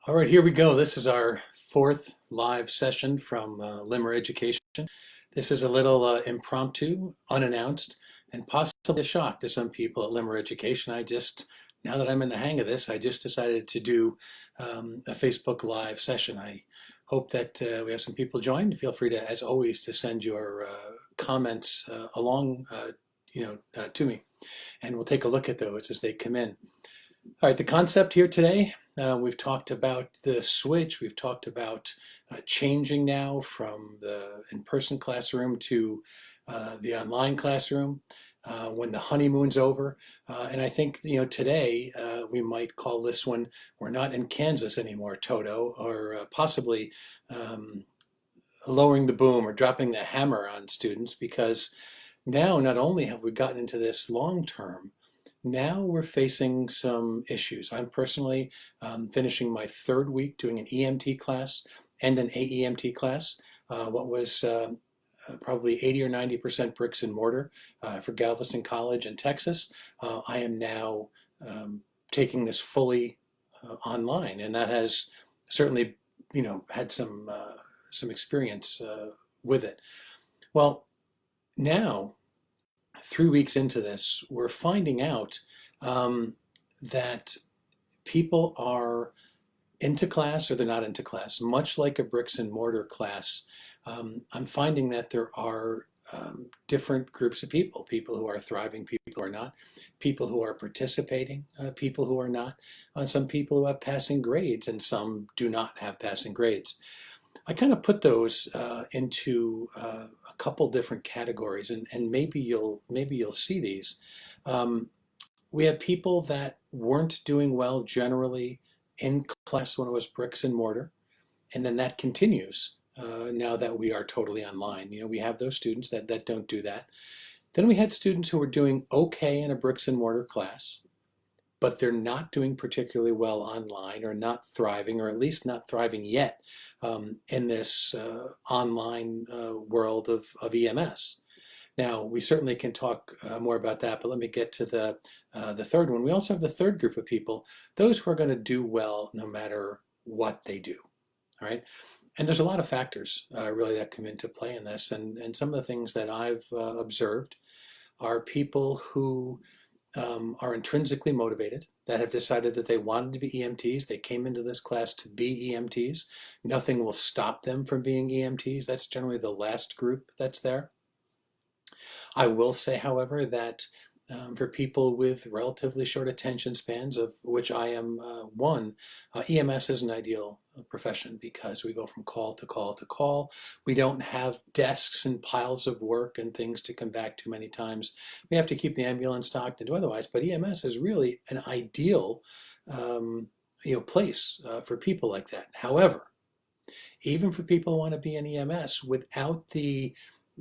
All right, here we go. This is our fourth live session from Limmer Education. This is a little impromptu, unannounced, and possibly a shock to some people at Limmer Education. Now that I'm in the hang of this, I just decided to do a Facebook Live session. I hope that we have some people join. Feel free to, as always, to send your comments along, to me, and we'll take a look at those as they come in. All right, the concept here today, we've talked about the switch. We've talked about changing now from the in-person classroom to the online classroom when the honeymoon's over. And I think, today we might call this one, we're not in Kansas anymore, Toto, or possibly lowering the boom or dropping the hammer on students, because now not only have we gotten into this long term, now we're facing some issues. I'm personally finishing my third week doing an EMT class and an AEMT class. What was probably 80 or 90% bricks and mortar for Galveston College in Texas. I am now taking this fully online, and that has certainly, had some experience with it. Well, now 3 weeks into this, we're finding out that people are into class or they're not into class. Much like a bricks and mortar class, I'm finding that there are different groups of people who are thriving, people who are not, people who are participating, people who are not, some people who have passing grades, and some do not have passing grades. I kind of put those into a couple different categories, and maybe you'll see these. We have people that weren't doing well generally in class when it was bricks and mortar, and then that continues now that we are totally online. We have those students that don't do that. Then we had students who were doing okay in a bricks and mortar class, but they're not doing particularly well online, or not thriving, or at least not thriving yet in this online world of EMS. Now, we certainly can talk more about that, but let me get to the third one. We also have the third group of people, those who are going to do well no matter what they do, all right? And there's a lot of factors really that come into play in this, and some of the things that I've observed are people who are intrinsically motivated, that have decided that they wanted to be EMTs. They came into this class to be EMTs. Nothing will stop them from being EMTs. That's generally the last group that's there. I will say, however, that for people with relatively short attention spans, of which I am one, EMS is an ideal profession because we go from call to call to call. We don't have desks and piles of work and things to come back to many times. We have to keep the ambulance stocked and do otherwise, but EMS is really an ideal place for people like that. However, even for people who want to be in EMS without the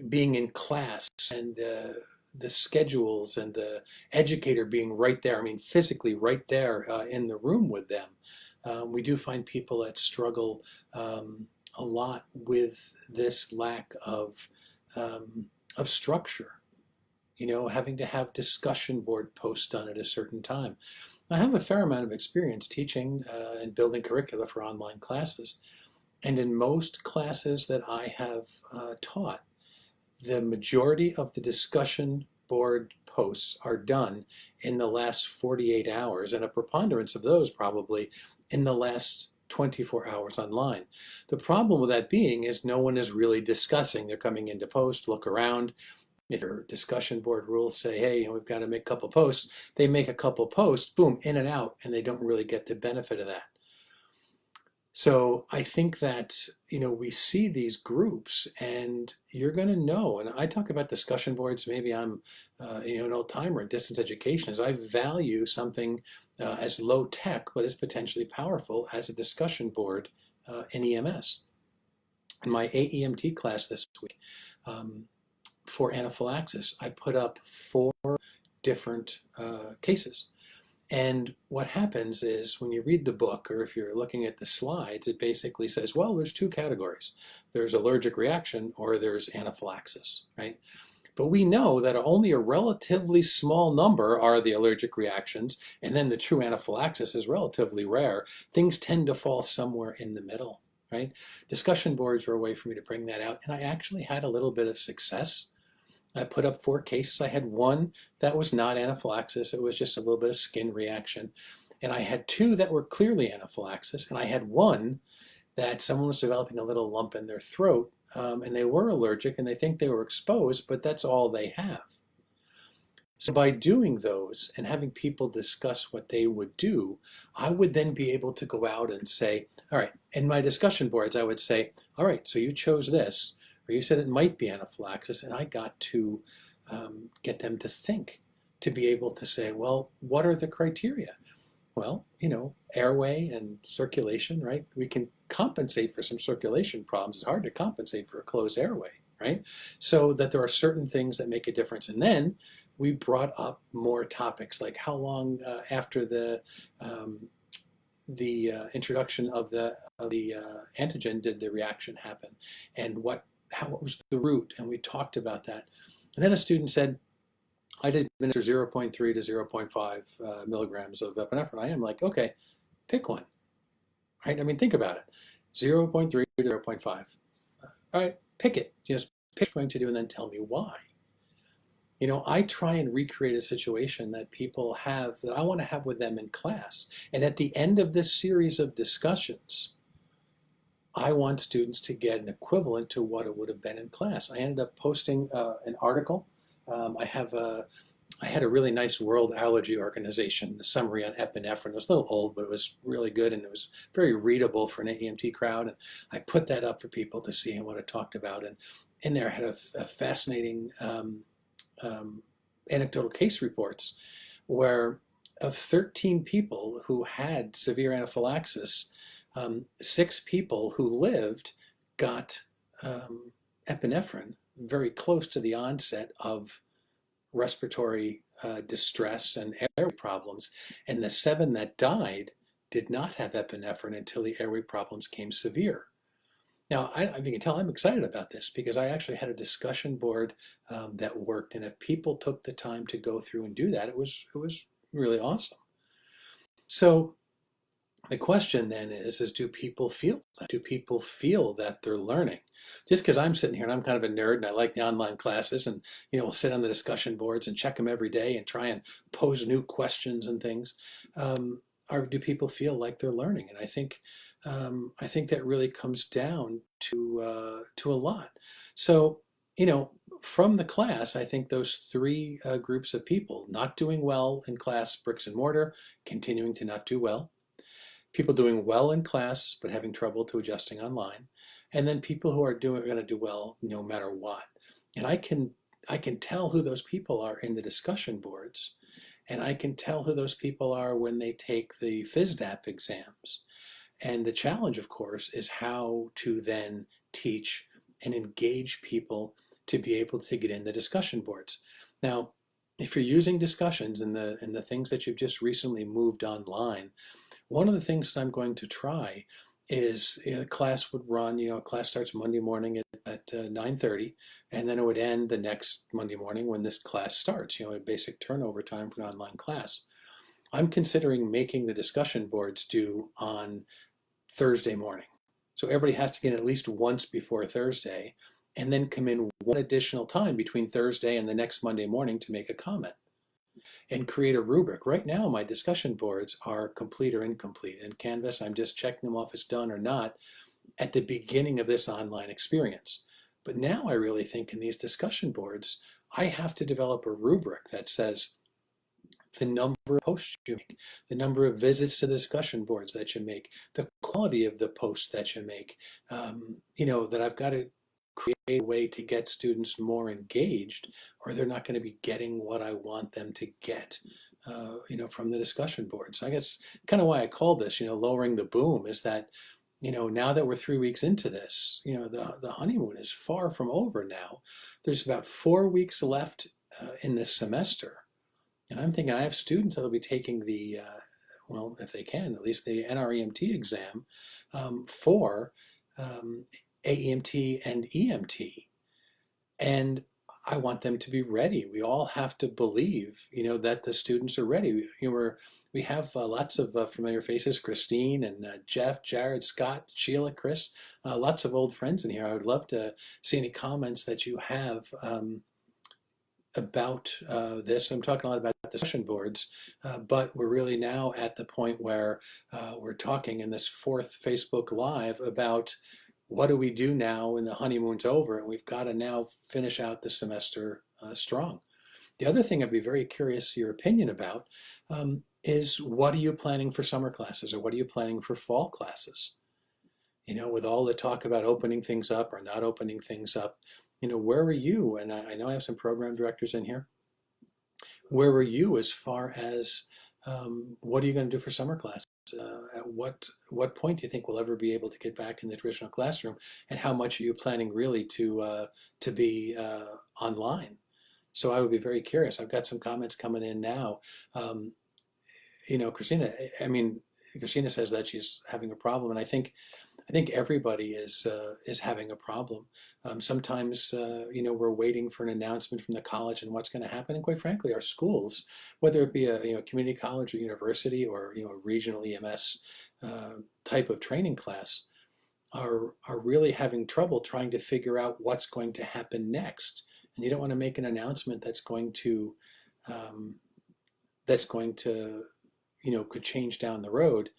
being in class and the schedules and the educator being right there, I mean physically right there in the room with them, we do find people that struggle a lot with this lack of structure. Having to have discussion board posts done at a certain time. I have a fair amount of experience teaching and building curricula for online classes, and in most classes that I have taught, the majority of the discussion board posts are done in the last 48 hours, and a preponderance of those probably in the last 24 hours online. The problem with that being is no one is really discussing. They're coming into post, look around. If your discussion board rules say, hey, we've got to make a couple posts, they make a couple posts, boom, in and out, and they don't really get the benefit of that. So I think that, we see these groups, and you're going to know, and I talk about discussion boards, maybe I'm, an old timer in distance education, as I value something as low tech, but as potentially powerful as a discussion board in EMS. In my AEMT class this week, for anaphylaxis, I put up 4 different cases. And what happens is when you read the book, or if you're looking at the slides, it basically says, well, there's 2 categories. There's allergic reaction or there's anaphylaxis, right? But we know that only a relatively small number are the allergic reactions, and then the true anaphylaxis is relatively rare. Things tend to fall somewhere in the middle, right? Discussion boards were a way for me to bring that out, and I actually had a little bit of success. I put up 4 cases. I had one that was not anaphylaxis. It was just a little bit of skin reaction. And I had 2 that were clearly anaphylaxis. And I had one that someone was developing a little lump in their throat, and they were allergic and they think they were exposed, but that's all they have. So by doing those and having people discuss what they would do, I would then be able to go out and say, all right, in my discussion boards, I would say, all right, so you chose this, or you said it might be anaphylaxis, and I got to get them to think, to be able to say, well, what are the criteria? Well, airway and circulation, right? We can compensate for some circulation problems. It's hard to compensate for a closed airway, right? So that there are certain things that make a difference. And then we brought up more topics, like how long after the introduction of the antigen did the reaction happen, and what was the route, and we talked about that. And then a student said, I did administer 0.3 to 0.5 milligrams of epinephrine. I am like, okay, pick one, right? I mean, think about it, 0.3 to 0.5. All right, pick it. Just pick what you're going to do and then tell me why. I try and recreate a situation that people have, that I want to have with them in class. And at the end of this series of discussions, I want students to get an equivalent to what it would have been in class. I ended up posting an article. I had a really nice World Allergy Organization, the summary on epinephrine. It was a little old, but it was really good, and it was very readable for an EMT crowd. And I put that up for people to see what it talked about. And in there I had a fascinating anecdotal case reports where of 13 people who had severe anaphylaxis, 6 people who lived got epinephrine very close to the onset of respiratory distress and airway problems, and the 7 that died did not have epinephrine until the airway problems came severe. Now, if you can tell, I'm excited about this because I actually had a discussion board that worked, and if people took the time to go through and do that, it was really awesome. So the question then is do people feel that? Do people feel that they're learning? Just because I'm sitting here and I'm kind of a nerd and I like the online classes, and we'll sit on the discussion boards and check them every day and try and pose new questions and things, or do people feel like they're learning? And I think that really comes down to a lot. So from the class, I think those 3 groups of people: not doing well in class, bricks and mortar, continuing to not do well; people doing well in class but having trouble to adjusting online; and then people who are going to do well no matter what. And I can tell who those people are in the discussion boards, and I can tell who those people are when they take the FSDAP exams. And the challenge, of course, is how to then teach and engage people to be able to get in the discussion boards. Now, if you're using discussions in the things that you've just recently moved online, one of the things that I'm going to try is the class would run, class starts Monday morning at 9:30, and then it would end the next Monday morning when this class starts, a basic turnover time for an online class. I'm considering making the discussion boards due on Thursday morning. So everybody has to get at least once before Thursday, and then come in one additional time between Thursday and the next Monday morning to make a comment and create a rubric. Right now, my discussion boards are complete or incomplete. In Canvas, I'm just checking them off as done or not at the beginning of this online experience. But now I really think in these discussion boards, I have to develop a rubric that says the number of posts you make, the number of visits to the discussion boards that you make, the quality of the posts that you make, that I've got to create a way to get students more engaged, or they're not going to be getting what I want them to get, from the discussion board. So I guess kind of why I call this, lowering the boom, is that, now that we're 3 weeks into this, the honeymoon is far from over now. There's about 4 weeks left in this semester. And I'm thinking I have students that will be taking the, if they can, at least the NREMT exam for AEMT and EMT. And I want them to be ready. We all have to believe, that the students are ready. We have lots of familiar faces: Christine and Jeff, Jared, Scott, Sheila, Chris, lots of old friends in here. I would love to see any comments that you have about this. I'm talking a lot about discussion boards, but we're really now at the point where we're talking in this fourth Facebook Live about what do we do now when the honeymoon's over and we've got to now finish out the semester strong. The other thing I'd be very curious your opinion about is, what are you planning for summer classes, or what are you planning for fall classes? With all the talk about opening things up or not opening things up, where are you? And I know I have some program directors in here. Where are you as far as what are you going to do for summer classes? At what point do you think we'll ever be able to get back in the traditional classroom? And how much are you planning really to be online? So I would be very curious. I've got some comments coming in now. Christina, Christina says that she's having a problem, and I think everybody is having a problem. Sometimes we're waiting for an announcement from the college and what's going to happen. And quite frankly, our schools, whether it be a community college or university or a regional EMS type of training class, are really having trouble trying to figure out what's going to happen next. And you don't want to make an announcement that's going to could change down the road.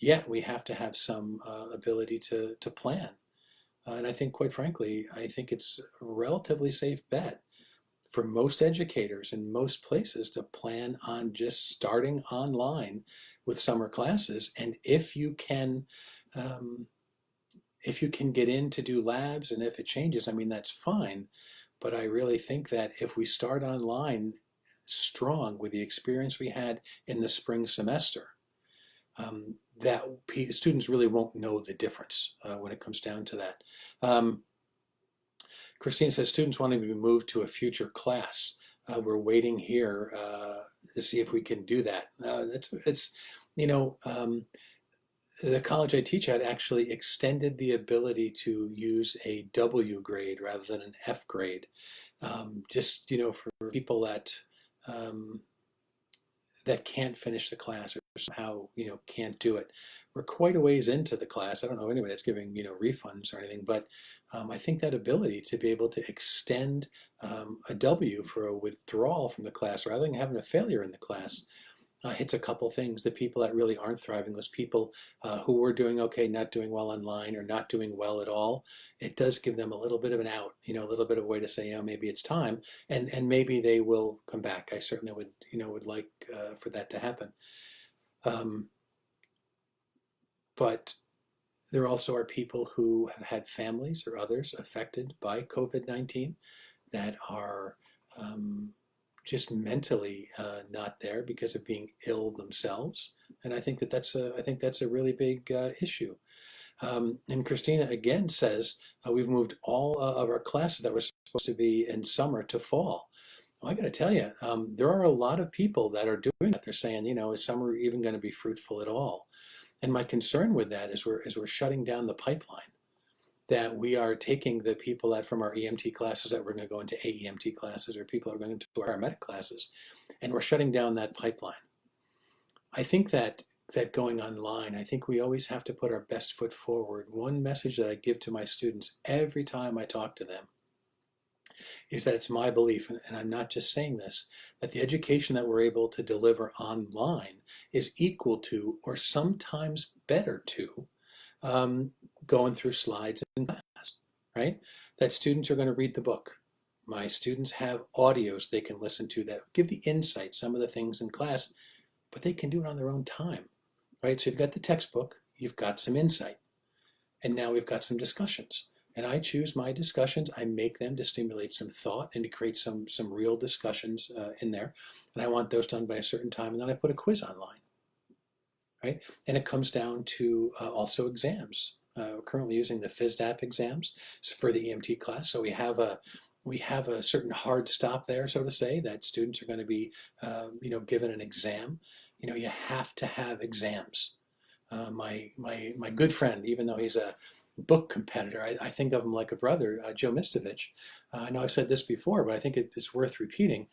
Yet we have to have some ability to plan. And I think, quite frankly, it's a relatively safe bet for most educators in most places to plan on just starting online with summer classes. And if you can get in to do labs, and if it changes, that's fine. But I really think that if we start online strong with the experience we had in the spring semester, that students really won't know the difference when it comes down to that. Christine says students want to be moved to a future class. We're waiting here to see if we can do that. The college I teach at actually extended the ability to use a W grade rather than an F grade, just for people that can't finish the class or somehow can't do it. We're quite a ways into the class. I don't know anybody that's giving refunds or anything, but I think that ability to be able to extend a W for a withdrawal from the class rather than having a failure in the class hits a couple things. The people that really aren't thriving, those people who were doing okay, not doing well online, or not doing well at all, it does give them a little bit of an out, a little bit of a way to say, maybe it's time, and maybe they will come back. I certainly would like for that to happen. But there also are people who have had families or others affected by COVID-19 that are just mentally not there because of being ill themselves, and I think that's a really big issue. And Christina again says we've moved all of our classes that were supposed to be in summer to fall. Well, I got to tell you, there are a lot of people that are doing that. They're saying, is summer even going to be fruitful at all? And my concern with that is we're shutting down the pipeline. That we are taking the people that from our EMT classes that we're going to go into AEMT classes, or people that are going into our paramedic classes, and we're shutting down that pipeline. I think that going online, I think we always have to put our best foot forward. One message that I give to my students every time I talk to them is that it's my belief, and I'm not just saying this, that the education that we're able to deliver online is equal to, or sometimes better to, going through slides in class, right? That students are going to read the book. My students have audios they can listen to that give the insight, some of the things in class, but they can do it on their own time, right? So you've got the textbook, you've got some insight, and now we've got some discussions. And I choose my discussions, I make them to stimulate some thought and to create some real discussions in there. And I want those done by a certain time, and then I put a quiz online, right? And it comes down to also exams. We're currently using the FISDAP exams for the EMT class. So we have a certain hard stop there, so to say, that students are going to be, given an exam. You have to have exams. My good friend, even though he's a book competitor. I think of him like a brother, Joe Mistovich. I know I've said this before, but I think it's worth repeating.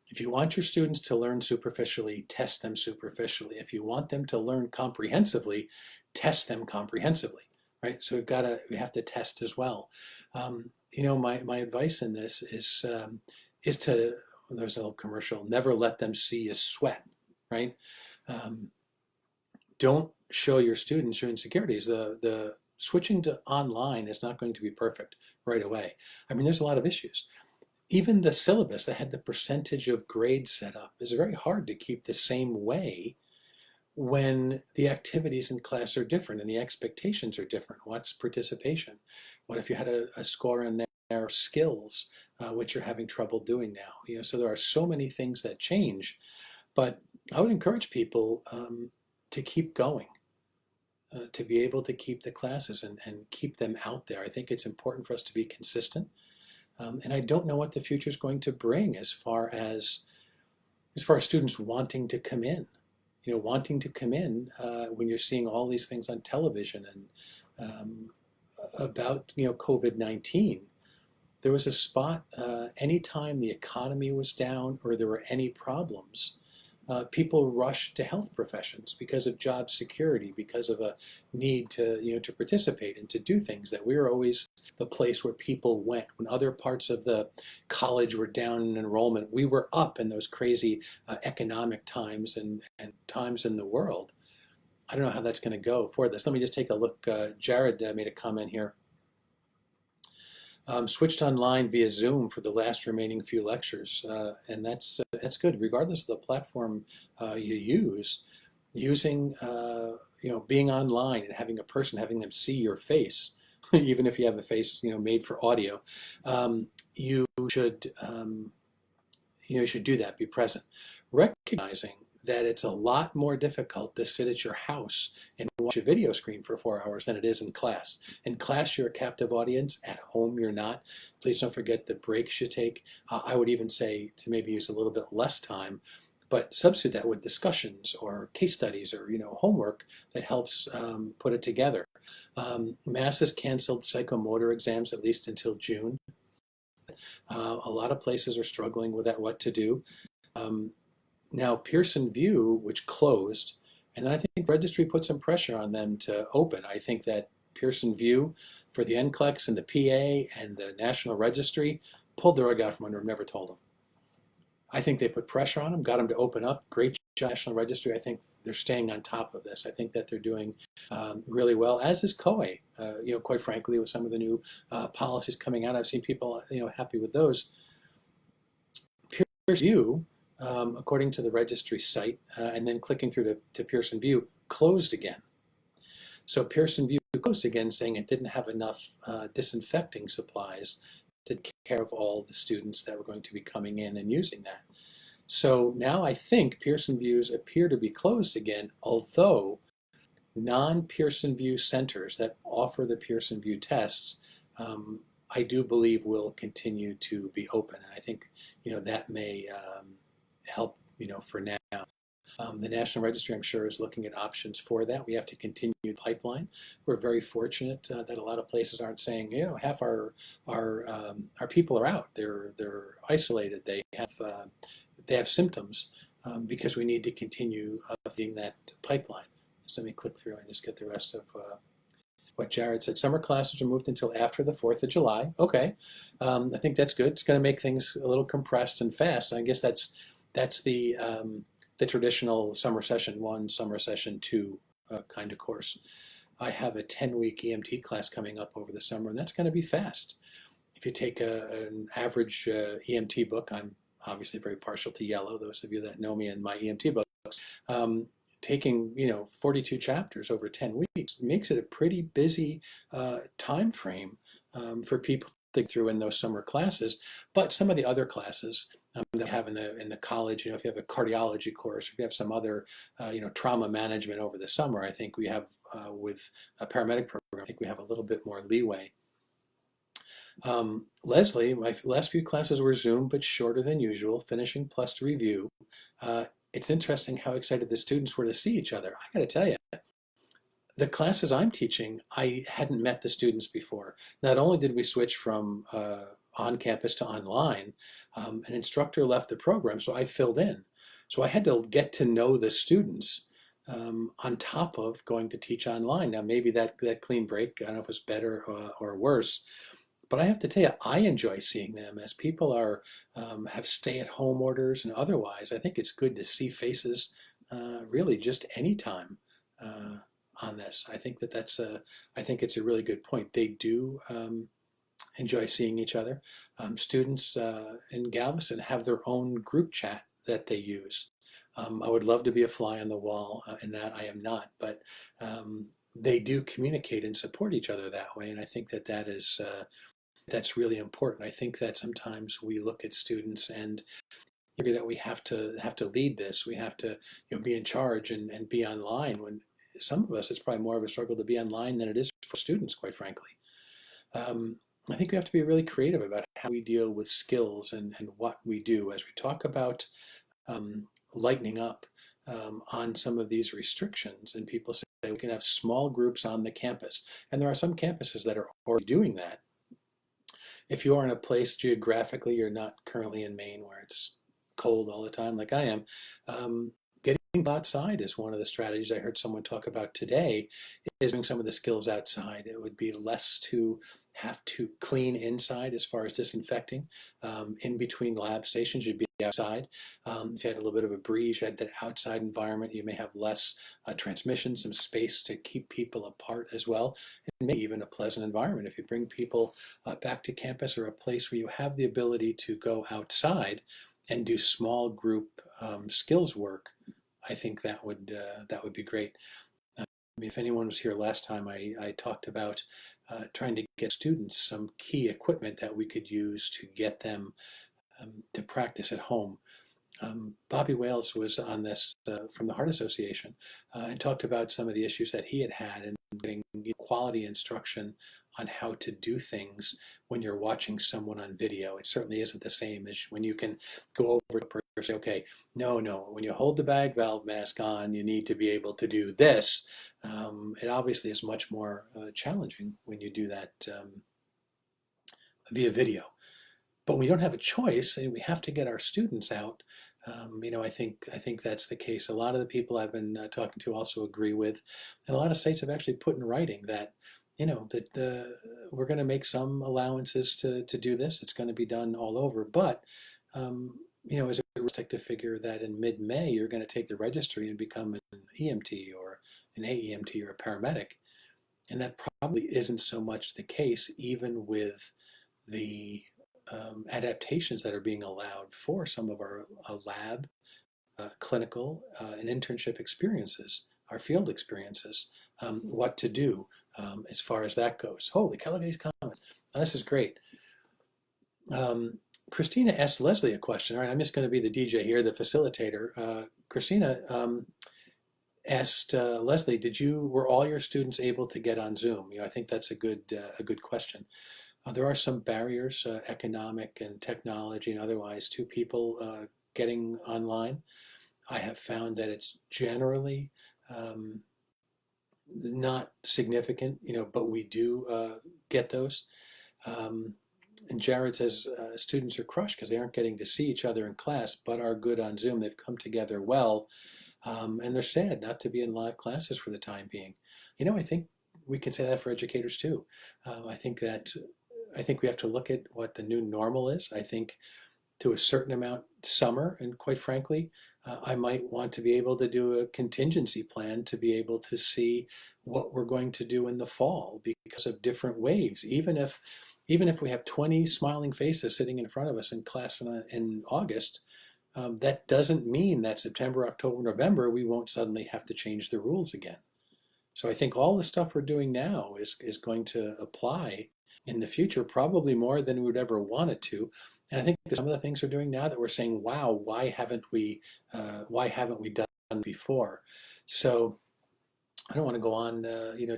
If you want your students to learn superficially, test them superficially. If you want them to learn comprehensively, test them comprehensively, right? So we have to test as well. My advice in this is to, there's an old commercial, never let them see you sweat, right? Um, don't show your students your insecurities. The switching to online is not going to be perfect right away. I mean, there's a lot of issues. Even the syllabus that had the percentage of grades set up is very hard to keep the same way when the activities in class are different and the expectations are different. What's participation? What if you had a score in their skills, which you're having trouble doing now? So there are so many things that change, but I would encourage people to keep going. To be able to keep the classes and keep them out there. I think it's important for us to be consistent. And I don't know what the future is going to bring as far as students wanting to come in. Wanting to come in when you're seeing all these things on television and about COVID-19. There was a spot anytime the economy was down or there were any problems. People rushed to health professions because of job security, because of a need to participate and to do things. That we were always the place where people went when other parts of the college were down in enrollment. We were up in those crazy economic times and times in the world. I don't know how that's going to go for this. Let me just take a look. Jared made a comment here. Switched online via Zoom for the last remaining few lectures, and that's good, regardless of the platform you use. Using being online and having a person, having them see your face, even if you have a face made for audio, you should do that. Be present, recognizing that it's a lot more difficult to sit at your house and watch a video screen for 4 hours than it is in class. In class, you're a captive audience. At home, you're not. Please don't forget the breaks you take. I would even say to maybe use a little bit less time, but substitute that with discussions or case studies or homework that helps put it together. Mass has canceled psychomotor exams at least until June. A lot of places are struggling with that, what to do. Now, Pearson VUE, which closed, and then I think registry put some pressure on them to open. I think that Pearson VUE for the NCLEX and the PA and the National Registry pulled the rug out from under them, never told them. I think they put pressure on them, got them to open up. Great job, National Registry. I think they're staying on top of this. I think that they're doing really well, as is COE. Quite frankly, with some of the new policies coming out, I've seen people happy with those. Pearson VUE, according to the registry site, and then clicking through to Pearson VUE, closed again. So Pearson VUE closed again, saying it didn't have enough disinfecting supplies to take care of all the students that were going to be coming in and using that. So now I think Pearson VUEs appear to be closed again, although non-Pearson VUE centers that offer the Pearson VUE tests, I do believe will continue to be open. And I think that may help for now. The National Registry, I'm sure, is looking at options for that. We have to continue the pipeline. We're very fortunate that a lot of places aren't saying, half our people are out. They're isolated. They have symptoms because we need to continue feeding that pipeline. So let me click through and just get the rest of what Jared said. Summer classes are moved until after the 4th of July. Okay, I think that's good. It's going to make things a little compressed and fast. I guess that's the traditional summer session 1, summer session 2 kind of course. I have a 10-week EMT class coming up over the summer, and that's going to be fast. If you take an average EMT book, I'm obviously very partial to yellow, those of you that know me and my EMT books, taking 42 chapters over 10 weeks makes it a pretty busy time frame for people to go through in those summer classes. But some of the other classes that we have in the college, if you have a cardiology course, if you have some other trauma management over the summer, I think we have with a paramedic program, I think we have a little bit more leeway. Leslie, my last few classes were Zoom, but shorter than usual, finishing plus review. It's interesting how excited the students were to see each other. I got to tell you, The classes I'm teaching, I hadn't met the students before. Not only did we switch from on campus to online, an instructor left the program, so I filled in. So I had to get to know the students on top of going to teach online. Now, maybe that clean break, I don't know if it was better or worse, but I have to tell you, I enjoy seeing them as people are have stay-at-home orders and otherwise. I think it's good to see faces really just anytime on this. I think I think it's a really good point. They do enjoy seeing each other. Students in Galveston have their own group chat that they use. I would love to be a fly on the wall in that. I am not, but they do communicate and support each other that way, and I think that's really important. I think that sometimes we look at students and figure that we have to lead this. We have to be in charge and be online. When some of us, it's probably more of a struggle to be online than it is for students, quite frankly. Um, I think we have to be really creative about how we deal with skills and what we do as we talk about lightening up on some of these restrictions. And people say we can have small groups on the campus. And there are some campuses that are already doing that. If you are in a place geographically, you're not currently in Maine where it's cold all the time like I am, getting outside is one of the strategies I heard someone talk about today, is doing some of the skills outside. It would be less to have to clean inside as far as disinfecting. In between lab stations, you'd be outside. If you had a little bit of a breeze, you had that outside environment, you may have less transmission, some space to keep people apart as well, and maybe even a pleasant environment. If you bring people back to campus or a place where you have the ability to go outside and do small group skills work, I think that would be great. If anyone was here last time, I talked about trying to get students some key equipment that we could use to get them to practice at home. Bobby Wales was on this from the Heart Association and talked about some of the issues that he had had in getting quality instruction on how to do things when you're watching someone on video. It certainly isn't the same as when you can go over to a person and say, okay, no, when you hold the bag valve mask on, you need to be able to do this. It obviously is much more challenging when you do that via video. But we don't have a choice, and we have to get our students out. I think that's the case. A lot of the people I've been talking to also agree with, and a lot of states have actually put in writing that, we're going to make some allowances to do this. It's going to be done all over, but is it realistic to figure that in mid-May you're going to take the registry and become an EMT or an AEMT or a paramedic, and that probably isn't so much the case, even with the adaptations that are being allowed for some of our lab, clinical, and internship experiences, our field experiences, what to do as far as that goes. Holy cow, look at these comments. Now, this is great. Christina asked Leslie a question. All right, I'm just going to be the DJ here, the facilitator. Christina asked Leslie, were all your students able to get on Zoom? I think that's a good question. There are some barriers, economic and technology and otherwise, to people getting online. I have found that it's generally not significant, but we do get those. And Jared says students are crushed because they aren't getting to see each other in class, but are good on Zoom. They've come together well, and they're sad not to be in live classes for the time being. I think we can say that for educators too. I think we have to look at what the new normal is. I think to a certain amount summer, and quite frankly, I might want to be able to do a contingency plan to be able to see what we're going to do in the fall because of different waves. Even if we have 20 smiling faces sitting in front of us in class in August, that doesn't mean that September, October, November, we won't suddenly have to change the rules again. So I think all the stuff we're doing now is going to apply in the future, probably more than we would ever want it to. And I think some of the things we're doing now that we're saying, wow, why haven't we done before? So I don't want to go on,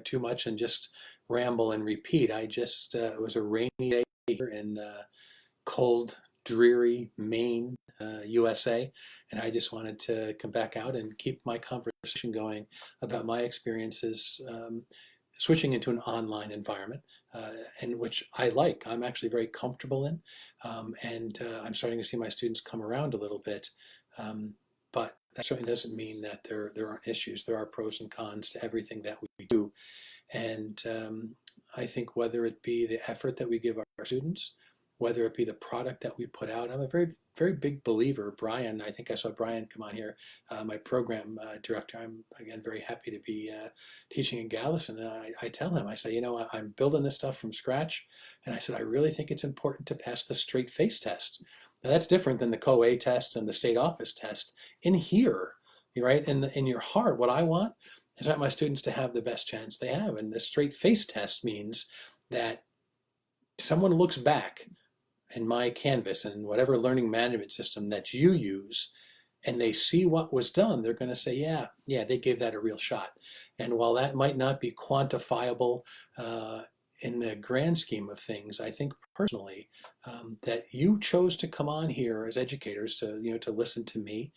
too much and just ramble and repeat. It was a rainy day here in cold dreary Maine, USA, and I just wanted to come back out and keep my conversation going about my experiences switching into an online environment, and which I like. I'm actually very comfortable in, and I'm starting to see my students come around a little bit. But that certainly doesn't mean that there aren't issues. There are pros and cons to everything that we do. And I think whether it be the effort that we give our students, whether it be the product that we put out, I'm a very, very big believer. Brian, I think I saw Brian come on here, my program director. I'm, again, very happy to be teaching in Galveston. And I tell him, I say, you know, I'm building this stuff from scratch. And I said, I really think it's important to pass the straight face test. Now, that's different than the COA test and the state office test. In here, right, in your heart, what I want is I want my students to have the best chance they have. And the straight face test means that someone looks back in my Canvas and whatever learning management system that you use, and they see what was done, they're going to say, yeah, they gave that a real shot. And while that might not be quantifiable in the grand scheme of things, I think personally that you chose to come on here as educators to listen to me.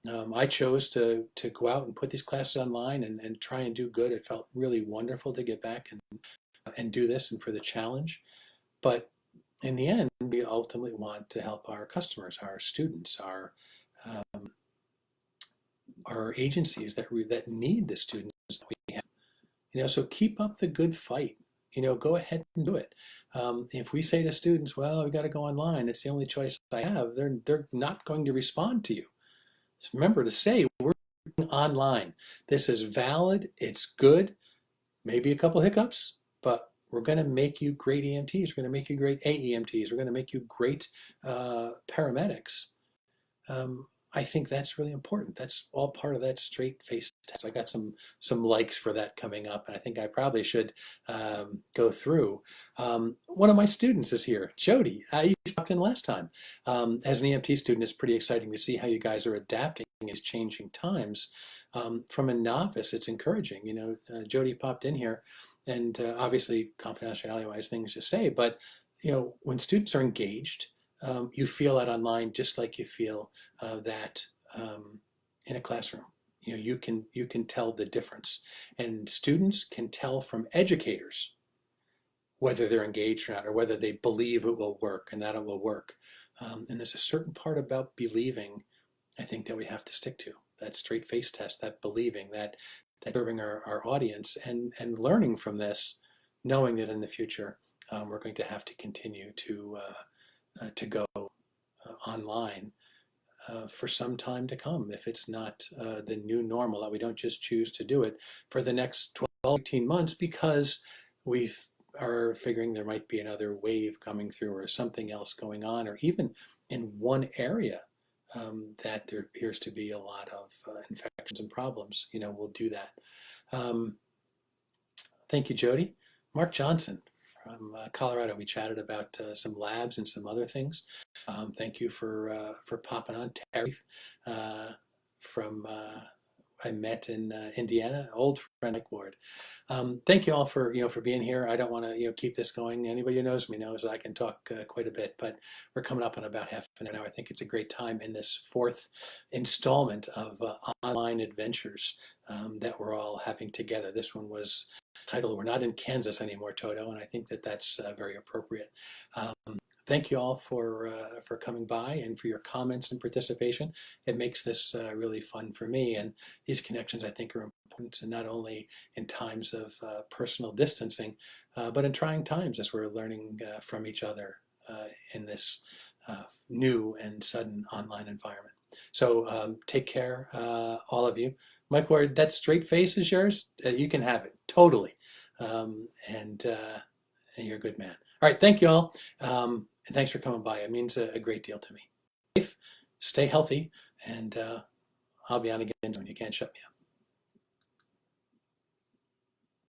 I chose to go out and put these classes online and try and do good. It felt really wonderful to get back and do this and for the challenge. But in the end, we ultimately want to help our customers, our students, our agencies that need the students that we have. So keep up the good fight. Go ahead and do it. If we say to students, well, we got to go online, it's the only choice I have, they're not going to respond to you. So remember to say, we're online. This is valid. It's good. Maybe a couple hiccups, but we're going to make you great EMTs. We're going to make you great AEMTs. We're going to make you great paramedics. I think that's really important. That's all part of that straight face test. I got some likes for that coming up, and I think I probably should go through. One of my students is here, Jody. You talked in last time. As an EMT student, it's pretty exciting to see how you guys are adapting these changing times. From a novice, it's encouraging. Jody popped in here, and obviously confidentiality-wise things to say, but when students are engaged, you feel that online just like you feel that in a classroom. You can tell the difference, and students can tell from educators whether they're engaged or not, or whether they believe it will work and that it will work. And there's a certain part about believing, I think, that we have to stick to. That straight face test, that believing, that serving our audience and learning from this, knowing that in the future we're going to have to continue to go online for some time to come, if it's not the new normal, that we don't just choose to do it for the next 12, 18 months because we are figuring there might be another wave coming through or something else going on, or even in one area that there appears to be a lot of infections and problems. We'll do that. Thank you, Jody. Mark Johnson from Colorado. We chatted about some labs and some other things. Thank you for popping on. Terry from I met in Indiana, old friend Mike Ward. Thank you all for being here. I don't want to keep this going. Anybody who knows me knows that I can talk quite a bit, but we're coming up on about half an hour. I think it's a great time in this fourth installment of online adventures that we're all having together. This one was titled "We're Not in Kansas Anymore, Toto," and I think that that's very appropriate. Thank you all for coming by and for your comments and participation. It makes this really fun for me, and these connections I think are important, and not only in times of personal distancing, but in trying times as we're learning from each other in this new and sudden online environment. So take care, all of you. Mike Ward, that straight face is yours. You can have it, totally. And you're a good man. All right, thank you all. And thanks for coming by. It means a great deal to me. Stay healthy, and I'll be on again soon. You can't shut me up.